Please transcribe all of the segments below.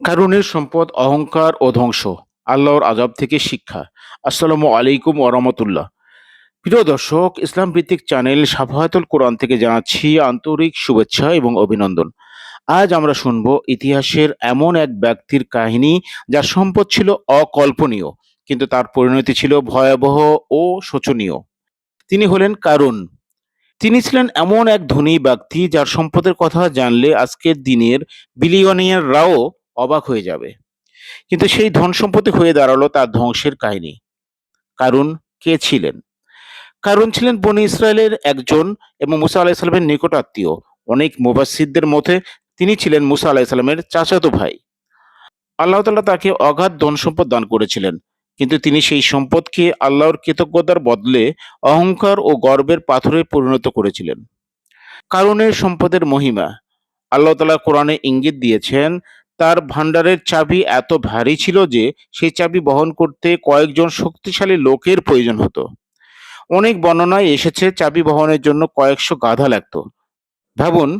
কারুনের সম্পদ, অহংকার ও ধ্বংস। আল্লাহর আযাব থেকে শিক্ষা। আসসালামু আলাইকুম ওয়া রাহমাতুল্লাহ। প্রিয় দর্শক, ইসলাম ভিত্তিক চ্যানেল সাফাহাতুল কোরআন থেকে জানাচ্ছি আন্তরিক শুভেচ্ছা এবং অভিনন্দন। আজ আমরা শুনব ইতিহাসের এমন এক ব্যক্তির কাহিনী যার সম্পদ ছিল অকল্পনীয়, কিন্তু তার পরিণতি ছিল ভয়াবহ ও শোচনীয়। তিনি হলেন কারুন। তিনি ছিলেন এমন এক ধনী ব্যক্তি যার সম্পদের কথা জানলে আজকের দিনের বিলিয়নিয়াররাও অবাক হয়ে যাবে। কিন্তু সেই ধন সম্পত্তি হয়ে দাঁড়ালো তার ধ্বংসের কাহিনী। কারুন কে ছিলেন? কারুন ছিলেন বনী ইসরায়েলের একজন এবং মুসা আলাহিসাল্লামের নিকট আত্মীয়। অনেক মুফাসসিরদের মতে তিনি ছিলেন মুসা আলাহিসাল্লামের চাচাতো ভাই। আল্লাহ তাআলা তাকে অগাধ ধন সম্পদ দান করেছিলেন, কিন্তু তিনি সেই সম্পদকে আল্লাহর কৃতজ্ঞতার বদলে অহংকার ও গর্বের পাথরে পরিণত করেছিলেন। কারুনের সম্পদের মহিমা। আল্লাহ তাআলা কোরআনে ইঙ্গিত দিয়েছেন, তার ভাণ্ডারের চাবি এত ভারী ছিল যে সেই চাবি বহন করতে কয়েকজন শক্তিশালী লোকের প্রয়োজন হতো। অনেক বর্ণনায় এসেছে চাবি বহনের জন্য কয়েকশো গাধা লাগতো। ভাবুন,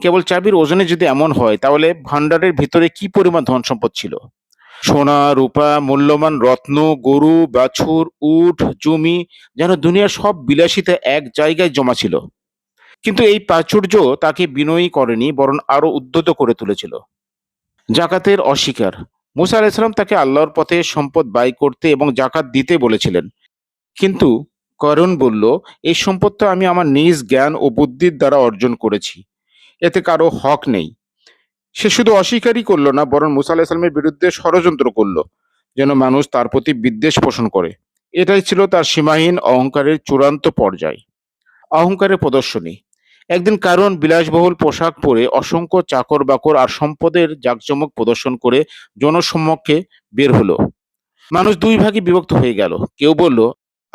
কেবল চাবির ওজনে যদি এমন হয়, তাহলে ভাণ্ডারের ভিতরে কি পরিমাণ ধন সম্পদ ছিল! সোনা, রূপা, মূল্যবান রত্ন, গরু, বাছুর, উট, জমি, যেন দুনিয়ার সব বিলাসিতা এক জায়গায় জমা ছিল। কিন্তু এই প্রাচুর্য তাকে বিনয়ী করেনি, বরং আরো উদ্ধত করে তুলেছিল। জাকাতের অস্বীকার। মুসা আলাইহিস সালাম তাকে আল্লাহর পথে সম্পদ ব্যয় করতে এবং জাকাত দিতে বলেছিলেন। কিন্তু করুন বলল, এই সম্পদটা আমি আমার নিজ জ্ঞান ও বুদ্ধির দ্বারা অর্জন করেছি। এতে কারো হক নেই। সে শুধু অস্বীকারই করল না, বরং মুসা আলাইহিস সালামের বিরুদ্ধে ষড়যন্ত্র করল, যেন মানুষ তার প্রতি বিদ্বেষ পোষণ করে। এটাই ছিল তার সীমাহীন অহংকারের চূড়ান্ত পর্যায়। অহংকারের প্রদর্শনী। একদিন কারণ বিলাসবহুল পোশাক পরে অসংখ্য চাকর বাকর আর সম্পদের জাঁকজমক প্রদর্শন করে জনসম্মুখে বের হলো। মানুষ দুই ভাগে বিভক্ত হয়ে গেল। কেউ বলল,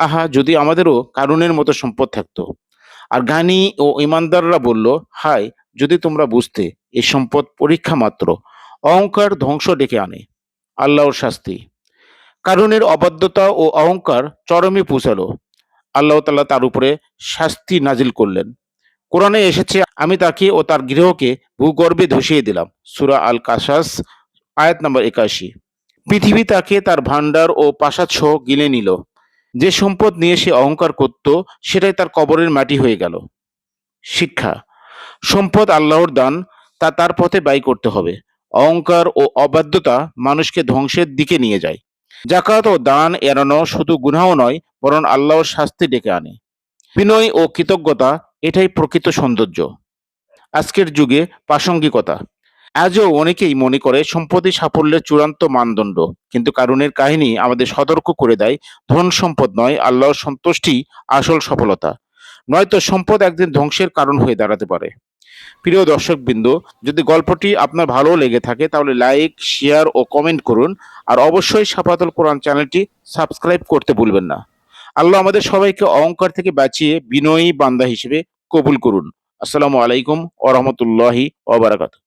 আহা, যদি আমাদেরও কারুনের মতো সম্পদ থাকতো। আর জ্ঞানী ও ইমানদাররা বলল, হায়, যদি তোমরা বুঝতে, এই সম্পদ পরীক্ষা মাত্র, অহংকার ধ্বংস ডেকে আনে। আল্লাহর শাস্তি। কারুনের অবাধ্যতা ও অহংকার চরমে পৌঁছালো। আল্লাহ তাআলা তার উপরে শাস্তি নাজিল করলেন। কোরআনে এসেছে, আমি তাকে ও তার গৃহকে ভূগর্ভে ধসিয়ে দিলাম। সূরা আল কাসাস, আয়াত নম্বর ৮১। পৃথিবী তাকে তার ভাণ্ডার ও প্রাসাদ সহ গিলে নিল। যে সম্পদ নিয়ে সে অহংকার করত, সেটাই তার কবরের মাটি হয়ে গেল। শিক্ষা। সম্পদ আল্লাহর দান, তা তার পথে ব্যয় করতে হবে। অহংকার ও অবাধ্যতা মানুষকে ধ্বংসের দিকে নিয়ে যায়। জাকাত ও দান এড়ানো শুধু গুনাহ নয়, বরং আল্লাহর শাস্তি ডেকে আনে। বিনয় ও কৃতজ্ঞতা, এটাই প্রকৃত সৌন্দর্য। আজকের যুগে প্রাসঙ্গিকতা। আজও অনেকেই মনে করে সম্পত্তি সাফল্যের চূড়ান্ত মানদণ্ড, কিন্তু কারুনের কাহিনী আমাদের সতর্ক করে দেয়, ধন সম্পদ নয়, আল্লাহর সন্তুষ্টি আসল সফলতা। নয়তো সম্পদ একদিন ধ্বংসের কারণ হয়ে দাঁড়াতে পারে। প্রিয় দর্শকবৃন্দ, যদি গল্পটি আপনার ভালো লেগে থাকে তাহলে লাইক, শেয়ার ও কমেন্ট করুন। আর অবশ্যই সাফাতুল কোরআন চ্যানেলটি সাবস্ক্রাইব করতে ভুলবেন না। আল্লাহ আমাদের সবাইকে অহংকার থেকে বাঁচিয়ে বিনয়ী বান্দা হিসেবে কবুল করুন। আসসালামু আলাইকুম ওয়া রাহমাতুল্লাহি ওয়া বারাকাতুহু।